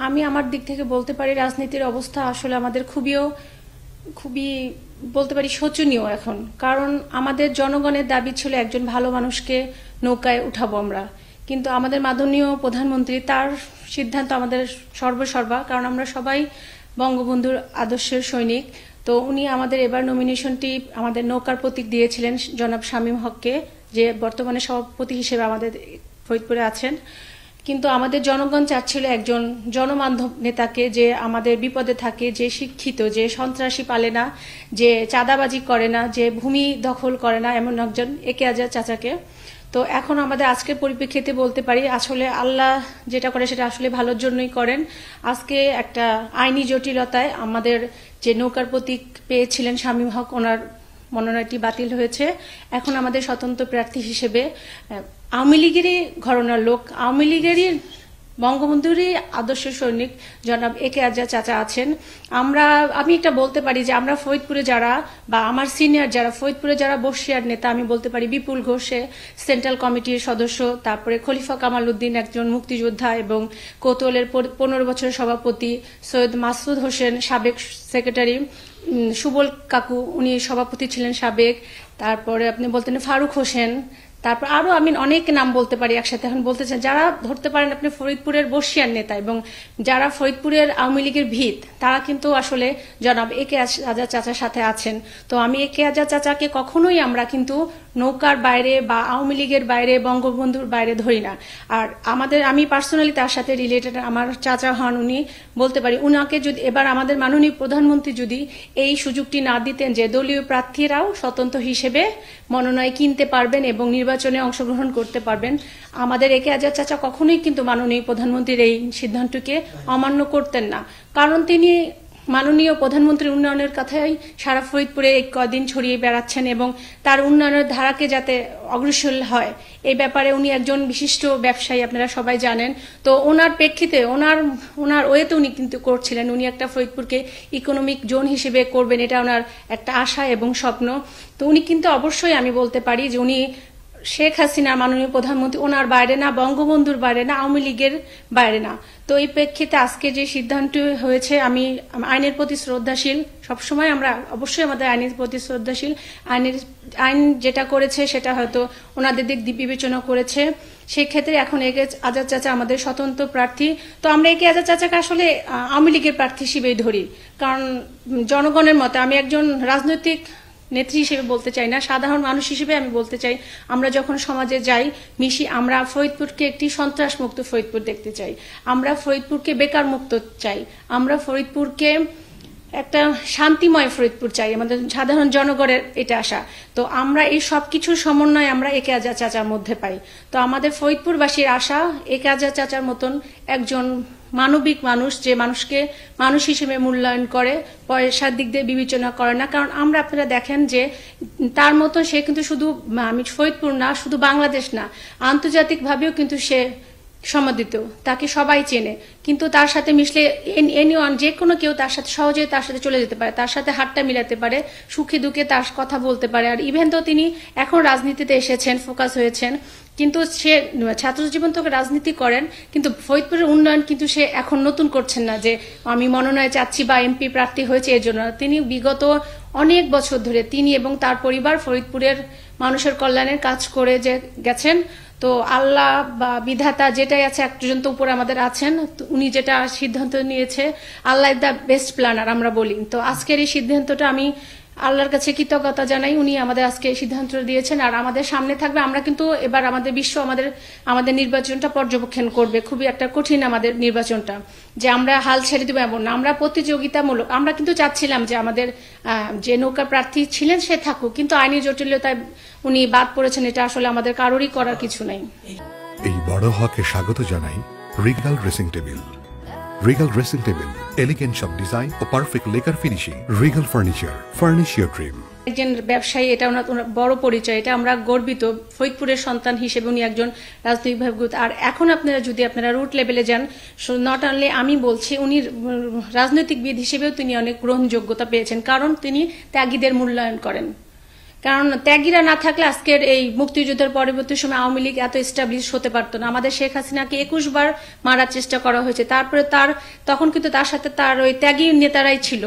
আমি আমার দিক থেকে বলতে পারি রাজনীতির অবস্থা আসলে আমাদের খুবই বলতে পারি শোচনীয় এখন। কারণ আমাদের জনগণের দাবি ছিল একজন ভালো মানুষকে নৌকায় উঠাবো আমরা, কিন্তু আমাদের মাননীয় প্রধানমন্ত্রী তার সিদ্ধান্ত আমাদের সর্বসর্বা, কারণ আমরা সবাই বঙ্গবন্ধুর আদর্শের সৈনিক। তো উনি আমাদের এবার নমিনেশনটি আমাদের নৌকার প্রতীক দিয়েছিলেন জনাব শামীম হককে, যে বর্তমানে সভাপতি হিসেবে আমাদের ফরিদপুরে আছেন। কিন্তু আমাদের জনগণ চাচ্ছিল একজন জনবান্ধব নেতাকে, যে আমাদের বিপদে থাকে, যে শিক্ষিত, যে সন্ত্রাসী পালে না, যে চাঁদাবাজি করে না, যে ভূমি দখল করে না, এমন একজন একে আজাদ চাচাকে। তো এখন আমাদের আজকের পরিপ্রেক্ষিতে বলতে পারি আসলে আল্লাহ যেটা করে সেটা আসলে ভালোর জন্যই করেন। আজকে একটা আইনি জটিলতায় আমাদের যে নৌকার প্রতীক পেয়েছিলেন শামীম হক, ওনার মনোনয়নটি বাতিল হয়েছে। এখন আমাদের স্বতন্ত্র প্রার্থী হিসেবে আওয়ামী লীগেরই ঘরানার লোক, আওয়ামী লীগেরই বঙ্গবন্ধুরই আদর্শ সৈনিক জনাব একে আজাদ চাচা আছেন। আমি একটা বলতে পারি যে আমরা ফরিদপুরে যারা, বা আমার সিনিয়র যারা ফরিদপুরে যারা বর্ষিয়ার নেতা, আমি বলতে পারি বিপুল ঘোষে সেন্ট্রাল কমিটির সদস্য, তারপরে খলিফা কামাল উদ্দিন একজন মুক্তিযোদ্ধা এবং কোতোয়ালের 15 বছরের সভাপতি, সৈয়দ মাসুদ হোসেন সাবেক সেক্রেটারি, সুবল কাকু উনি সভাপতি ছিলেন সাবেক, তারপরে আপনি বলতেন ফারুক হোসেন, তারপর আরো আমি অনেক নাম বলতে পারি একসাথে, এখন বলতে চান যারা ধরতে পারেন আপনি ফরিদপুরের বর্ষিয়ার নেতা এবং যারা ফরিদপুরের আওয়ামী লীগের ভিত, তারা কিন্তু আসলে জনাব একে আজাদ চাচার সাথে আছেন। তো আমি একে আজাদ চাচাকে কখনোই আমরা কিন্তু নৌকার বাইরে বা আওয়ামী লীগের বাইরে, বঙ্গবন্ধুর বাইরে ধরি না। আর আমি পার্সোনালি তার সাথে রিলেটেড, আমার চাচা হন উনি, বলতে পারি উনাকে যদি এবার আমাদের মাননীয় প্রধানমন্ত্রী যদি এই সুযোগটি না দিতেন যে দলীয় প্রার্থীরাও স্বতন্ত্র হিসেবে মনোনয়ন কিনতে পারবেন এবং নির্বাচনে অংশগ্রহণ করতে পারবেন, আমাদের একে আজাদ চাচা কখনোই কিন্তু মাননীয় প্রধানমন্ত্রীর এই সিদ্ধান্তকে অমান্য করতেন না। কারণ তিনি মাননীয় প্রধানমন্ত্রীর উন্নয়নের কথাই সারা ফরিদপুরে এই কদিন ছড়িয়ে বেড়াচ্ছেন এবং তার উন্নয়নের ধারাকে যাতে অগ্রসর হয় এই ব্যাপারে উনি একজন বিশিষ্ট ব্যবসায়ী, আপনারা সবাই জানেন। তো ওনার প্রেক্ষিতে ওনার ওয়েতে উনি কিন্তু করছিলেন, উনি একটা ফরিদপুরকে ইকোনমিক জোন হিসেবে করবেন, এটা ওনার একটা আশা এবং স্বপ্ন। তো উনি কিন্তু অবশ্যই আমি বলতে পারি যে উনি শেখ হাসিনা মাননীয় প্রধানমন্ত্রী ওনার বাইরে না, বঙ্গবন্ধুর বাইরে না, আওয়ামী লীগের বাইরে না। তো এই প্রেক্ষিতে আজকে যে সিদ্ধান্ত হয়েছে, আমি আইনের প্রতি শ্রদ্ধাশীল, সবসময় আমরা অবশ্যই আমাদের আইনের প্রতি শ্রদ্ধাশীল। আইন যেটা করেছে সেটা হয়তো ওনাদের দিক বিবেচনা করেছে, সেক্ষেত্রে এখন একে আজাদ চাচা আমাদের স্বতন্ত্র প্রার্থী। তো আমরা একে আজাদ চাচাকে আসলে আওয়ামী লীগের প্রার্থী হিসেবেই ধরি, কারণ জনগণের মতে, আমি একজন রাজনৈতিক নেত্রী হিসেবে বলতে চাই না, সাধারণ মানুষ হিসেবে আমি বলতে চাই, আমরা যখন সমাজে যাই মিশি, আমরা ফরিদপুরকে একটি সন্ত্রাস মুক্ত ফরিদপুর দেখতে চাই, আমরা ফরিদপুরকে বেকার মুক্ত চাই, আমরা ফরিদপুরকে একটা শান্তিময় ফরিদপুর চাই, আমাদের সাধারণ জনগণের এটা আশা। তো আমরা এই সবকিছুর সমন্বয় আমরা একে আজাদ চাচার মধ্যে পাই। তো আমাদের ফরিদপুরবাসীর আশা একে আজাদ চাচার মতন একজন মানবিক মানুষ, যে মানুষকে মানুষ হিসেবে মূল্যায়ন করে, পয়সার দিক দিয়ে বিবেচনা করে না। কারণ আপনারা দেখেন যে তার মতো সে কিন্তু শুধু আমি ফরিদপুর না, শুধু বাংলাদেশ না, আন্তর্জাতিকভাবেও কিন্তু সে সমাদৃত, তাকে সবাই চেনে। কিন্তু তার সাথে মিশলে এনিওয়ান, যে কোনো কেউ তার সাথে সহজে তার সাথে চলে যেতে পারে, তার সাথে হাতটা মিলাতে পারে, সুখে দুঃখে তার কথা বলতে পারে। আর ইভেন তো তিনি এখন রাজনীতিতে এসেছেন, ফোকাস হয়েছেন, কিন্তু সে ছাত্র জীবন থেকে রাজনীতি করেন, কিন্তু ফরিদপুরের উন্নয়ন কিন্তু সে এখন নতুন করছেন না যে আমি মনোনয়ন চাচ্ছি বা এমপি প্রার্থী হয়েছে এর জন্য। তিনি বিগত অনেক বছর ধরে তিনি এবং তার পরিবার ফরিদপুরের মানুষের কল্যাণের কাজ করে যে গেছেন। তো আল্লাহ বা বিধাতা যেটাই আছে, একজন তো উপরে আমাদের আছেন, উনি যেটা সিদ্ধান্ত নিয়েছে, আল্লাহ ইজ দ্য বেস্ট প্ল্যানার আমরা বলি। তো আজকের এই সিদ্ধান্তটা আমি আল্লাহর কাছে কৃতজ্ঞতা জানাই, উনি আমাদের আজকে এই সিদ্ধান্ত দিয়েছেন। আর আমাদের সামনে থাকবে, আমরা কিন্তু এবার আমাদের বিশ্ব আমাদের নির্বাচনটা পর্যবেক্ষণ করবে, খুবই একটা কঠিন আমাদের নির্বাচনটা, যে আমরা হাল ছেড়ে দেবো এমন না, আমরা প্রতিযোগিতামূলক। আমরা কিন্তু চাচ্ছিলাম যে আমাদের যে নৌকা প্রার্থী ছিলেন সে থাকুক, কিন্তু আইনি জটিলতায় উনি বাদ পড়েছেন, এটা আসলে আমাদের কারোরই করার কিছু নাই। এই বড় হকে স্বাগত জানাই Regal dressing table. Regal dressing table, elegant সব ডিজাইন ও perfect lacquer finishing. Regal furniture, furnish your dream. একজন ব্যবসায়ী, এটা ওনার বড় পরিচয়, এটা আমরা গর্বিত ফরিদপুরের সন্তান হিসেবে উনি একজন রাজনৈতিকভাবে গুরুত্ব। আর এখন আপনারা রুট লেভেলে যান, নট অনলি আমি বলছি, উনি রাজনৈতিকবিদ হিসেবেও তিনি অনেক গ্রহণযোগ্যতা পেয়েছেন, কারণ তিনি ত্যাগীদের মূল্যায়ন করেন। কারণ ত্যাগীরা না থাকলে আজকের এই মুক্তিযুদ্ধের পরবর্তী সময় আওয়ামী লীগ এত এস্টাবলিশ হতে পারতো না। আমাদের শেখ হাসিনাকে 21 বার মারার চেষ্টা করা হয়েছে, তারপরে তখন কিন্তু তার সাথে তার ওই ত্যাগী নেতারাই ছিল।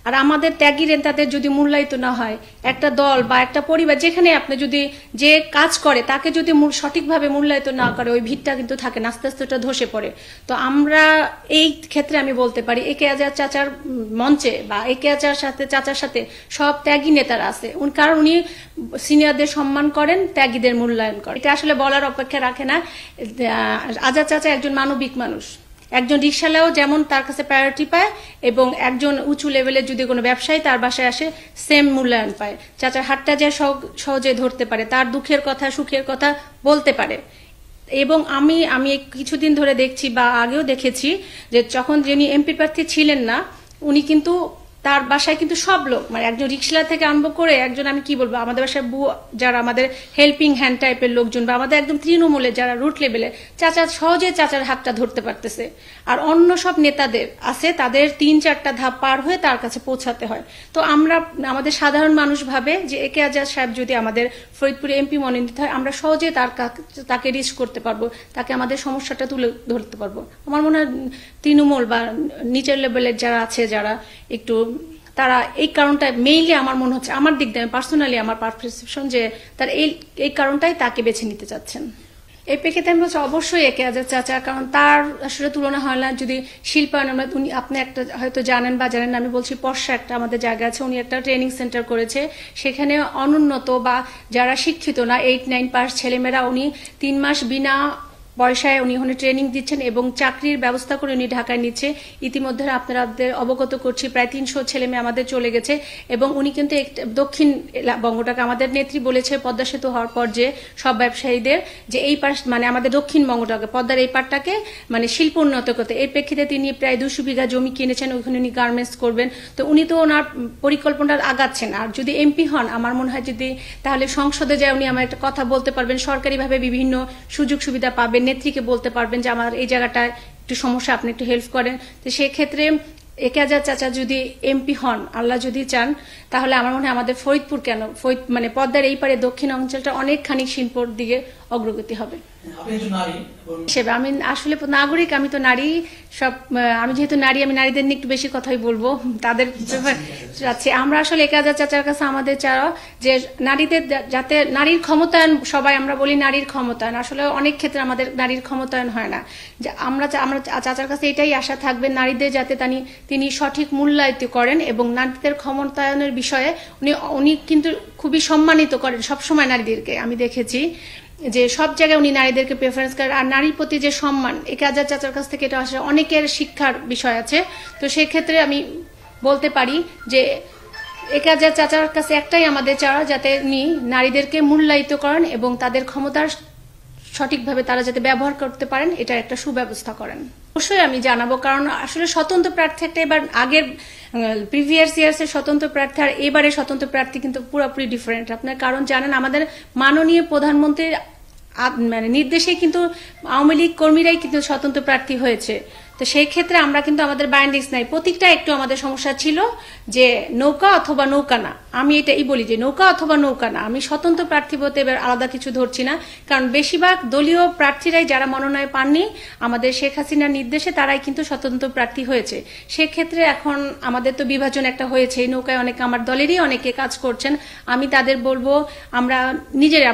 আর আমাদের ত্যাগী নেতাদের যদি মূল্যায়িত না হয়, একটা দল বা একটা পরিবার যেখানে আপনি যদি যে কাজ করে তাকে যদি সঠিকভাবে মূল্যায়িত না করে, ওই ভিতটা কিন্তু থাকে না, আস্তে আস্তে ওটা ধসে পড়ে। তো আমরা এই ক্ষেত্রে আমি বলতে পারি একে আজাদ চাচার মঞ্চে বা একে আজাদ চাচার সাথে সব ত্যাগী নেতারা আছে, কারণ উনি সিনিয়রদের সম্মান করেন, ত্যাগীদের মূল্যায়ন করেন। এটা আসলে বলার অপেক্ষা রাখে না। আজাদ চাচা একজন মানবিক মানুষ, একজন রিক্সাওয়ালাও যেমন তার কাছে প্রায়োরিটি পায় এবং একজন উঁচু লেভেলের যদি কোনো ব্যবসায়ী তার বাসায় আসে সেম মূল্যায়ন পায়। চাচার হাতটা যে সহজে ধরতে পারে, তার দুঃখের কথা সুখের কথা বলতে পারে। এবং আমি কিছুদিন ধরে দেখছি বা আগেও দেখেছি যে যখন যিনি এমপি প্রার্থী ছিলেন না, উনি কিন্তু তার বাসায় কিন্তু সব লোক, মানে একজন রিক্সাওয়ালা থেকে আরম্ভ করে একজন, আমি কি বলবো, আমাদের বাসায় যারা আমাদের হেল্পিং হ্যান্ড টাইপের লোকজন বা আমাদের একদম তৃণমূলে যারা রুট লেভেলে, চাচা সহজে চাচার হাতটা ধরতে পারতেছে। আর অন্য সব নেতাদের আছে তাদের 3-4টা ধাপ পার হয়ে তার কাছে পৌঁছাতে হয়। তো আমাদের সাধারণ মানুষ ভাবে যে একে আজাদ সাহেব যদি আমাদের ফরিদপুরে এমপি মনোনীত হয়, আমরা সহজে তাকে রিচ করতে পারবো, তাকে আমাদের সমস্যাটা তুলে ধরতে পারবো। আমার মনে হয় তৃণমূল বা নিচের লেভেলের যারা আছে, যারা একটু, তারা এই কারণটা মেইনলি আমার মনে হচ্ছে, আমার দিক দিয়ে পার্সোনালি আমার পারসেপশন যে তার এই কারণটাই তাকে বেছে নিতে চাচ্ছেন। এই প্রেক্ষিতে আমি বলছি অবশ্যই একে আজাদ চাচা, কারণ তার আসলে তুলনা হয় না। যদি শিল্পায়ন আপনি একটা হয়তো জানেন বা জানেন না, আমি বলছি পর্ষা একটা আমাদের জায়গা আছে, উনি একটা ট্রেনিং সেন্টার করেছে, সেখানে অনুন্নত বা যারা শিক্ষিত না 8-9 পাস ছেলেমেয়েরা উনি 3 মাস বিনা পয়সায় উনি ওখানে ট্রেনিং দিচ্ছেন এবং চাকরির ব্যবস্থা করে উনি ঢাকায় নিচ্ছে। ইতিমধ্যে আপনাদের অবগত করছি প্রায় 300 ছেলে মেয়ে আমাদের চলে গেছে এবং উনি কিন্তু দক্ষিণ বঙ্গটাকে, আমাদের নেত্রী বলেছে পদ্মা সেতু হওয়ার পর যে সব ব্যবসায়ীদের যে এই পাশ, মানে আমাদের দক্ষিণবঙ্গটাকে, পদ্মার এই পাটটাকে মানে শিল্প উন্নত করতে, এই প্রেক্ষিতে তিনি প্রায় 200 বিঘা জমি কিনেছেন, ওইখানে উনি গার্মেন্টস করবেন। তো উনি তো ওনার পরিকল্পনাটা আগাচ্ছেন। আর যদি এমপি হন, আমার মনে হয় যদি তাহলে সংসদে যায় উনি আমার একটা কথা বলতে পারবেন, সরকারিভাবে বিভিন্ন সুযোগ সুবিধা পাবেন, নেত্রীকে বলতে পারবেন যে আমার এই জায়গাটায় একটু সমস্যা, আপনি একটু হেল্প করেন। তো সেক্ষেত্রে একে আজাদ চাচা যদি এমপি হন, আল্লাহ যদি চান, তাহলে আমার মনে হয় আমাদের ফরিদপুর কেন, মানে পদ্মার এই পারে দক্ষিণ অঞ্চলটা অনেকখানি শিল্পর দিকে অগ্রগতি হবে। আমি আসলে নাগরিক, আমি তো নারী, সব আমি যেহেতু নারী, আমি নারীদের নিয়ে একটু বেশি কথাই বলবো, তাদের চাচ্ছি। আমরা আসলে একে আজাদ চাচার কাছে আমাদের চাওয়া যে নারীদের যাতে নারীর ক্ষমতায়ন, সবাই আমরা বলি নারীর ক্ষমতায়ন, আসলে অনেক ক্ষেত্রে আমাদের নারীর ক্ষমতায়ন হয় না। আমরা চাচার কাছে এটাই আশা থাকবে, নারীদের যাতে তিনি সঠিক মূল্যায়িত করেন এবং নারীদের ক্ষমতায়নের বিষয়ে উনি কিন্তু খুবই সম্মানিত করেন সবসময় নারীদেরকে। আমি দেখেছি যে সব জায়গায় উনি নারীদেরকে প্রেফারেন্স করেন। আর নারীর প্রতি যে সম্মান, একে আজাদ চাচার কাছ থেকে এটা আসলে অনেকের শিক্ষার বিষয় আছে। তো সেক্ষেত্রে আমি বলতে পারি যে একে আজাদ চাচার কাছে একটাই আমাদের চাওয়া, যাতে উনি নারীদেরকে মূল্যায়িত করেন এবং তাদের ক্ষমতার সঠিকভাবে তারা যাতে ব্যবহার করতে পারেন, এটা একটা সুব্যবস্থা করেন। অবশ্যই আমি জানাবো, কারণ আসলে স্বতন্ত্র প্রার্থী একটা, এবার আগের প্রিভিয়াস ইয়ার্স এর স্বতন্ত্র প্রার্থী আর এবারে স্বতন্ত্র প্রার্থী কিন্তু পুরোপুরি ডিফারেন্ট। আপনার কারণ জানেন, আমাদের মাননীয় প্রধানমন্ত্রীর মানে নির্দেশে কিন্তু আওয়ামী লীগ কর্মীরাই কিন্তু স্বতন্ত্র প্রার্থী হয়েছে। তো সেই ক্ষেত্রে আমরা কিন্তু আমাদের বাইন্ডিংস নাই, প্রতীকটা একটু আমাদের সমস্যা ছিল যে নৌকা অথবা নৌকা না। আমি এটাই বলি যে নৌকা অথবা নৌকা না, আমি স্বতন্ত্র প্রার্থী বলতে এবার আলাদা কিছু ধরছি না, কারণ বেশিরভাগ দলীয় প্রার্থীরাই যারা মনোনয়ন পাননি আমাদের শেখ হাসিনার নির্দেশে তারাই কিন্তু স্বতন্ত্র প্রার্থী হয়েছে। সেক্ষেত্রে এখন আমাদের তো বিভাজন একটা হয়েছে, এই নৌকায় অনেকে আমার দলেরই অনেকে কাজ করছেন। আমি তাদের বলবো, আমরা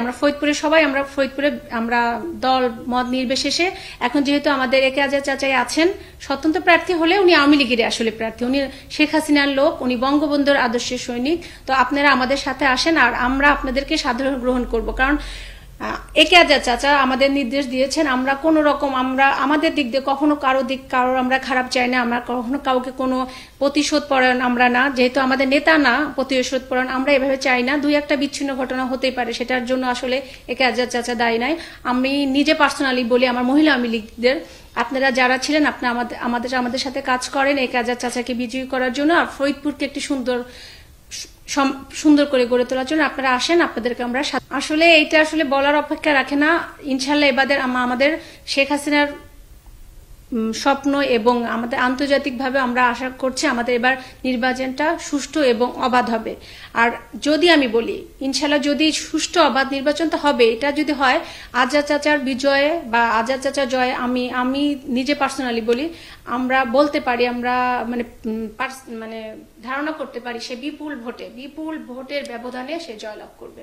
আমরা ফরিদপুরে সবাই, আমরা ফরিদপুরে আমরা দল মত নির্বিশেষে, এখন যেহেতু আমাদের একে আজাদ চাচাই আছেন, স্বতন্ত্র প্রার্থী হলে উনি আওয়ামী লীগের আসলে প্রার্থী, উনি শেখ হাসিনার লোক, উনি বঙ্গবন্ধুর আদর্শের সৈনিক। তো আপনারা আমাদের সাথে আসেন আর আমরা আপনাদেরকে সাধারণ গ্রহণ করব, কারণ একে আজাদ চাচা আমাদের নির্দেশ দিয়েছেন, আমরা কোন রকম, আমরা আমাদের দিক দিয়ে কখনো কারোর আমরা খারাপ চাই না, আমরা কখনো কাউকে কোনো প্রতিশোধ পরায়ণ আমরা না, যেহেতু আমাদের নেতা না প্রতিশোধ পরায়ণ, আমরা এভাবে চাই না। 2-1টা বিচ্ছিন্ন ঘটনা হতেই পারে, সেটার জন্য আসলে একে আজাদ চাচা দায়ী নাই। আমি নিজে পার্সোনালি বলি, আমার মহিলা আওয়ামী লীগদের আপনারা যারা ছিলেন, আপনি আমাদের সাথে কাজ করেন একে আজাদ চাচাকে বিজয়ী করার জন্য আর ফরিদপুরকে একটি সুন্দর করে গড়ে তোলার জন্য আপনারা আসেন, আপনাদেরকে আমরা আসলে এইটা আসলে বলার অপেক্ষা রাখে না। ইনশাল্লাহ এবারে আমাদের শেখ হাসিনার স্বপ্ন এবং আমাদের আন্তর্জাতিকভাবে আমরা আশা করছি আমাদের এবার নির্বাচনটা সুষ্ঠু এবং অবাধ হবে। আর যদি আমি বলি ইনশাল্লাহ যদি সুষ্ঠু অবাধ নির্বাচন তো হবে, এটা যদি হয় আজাদ চাচার বিজয়ে বা আজাদ চাচার জয়ে আমি নিজে পার্সোনালি বলি আমরা বলতে পারি আমরা মানে ধারণা করতে পারি সে বিপুল ভোটের ব্যবধানে সে জয়লাভ করবে।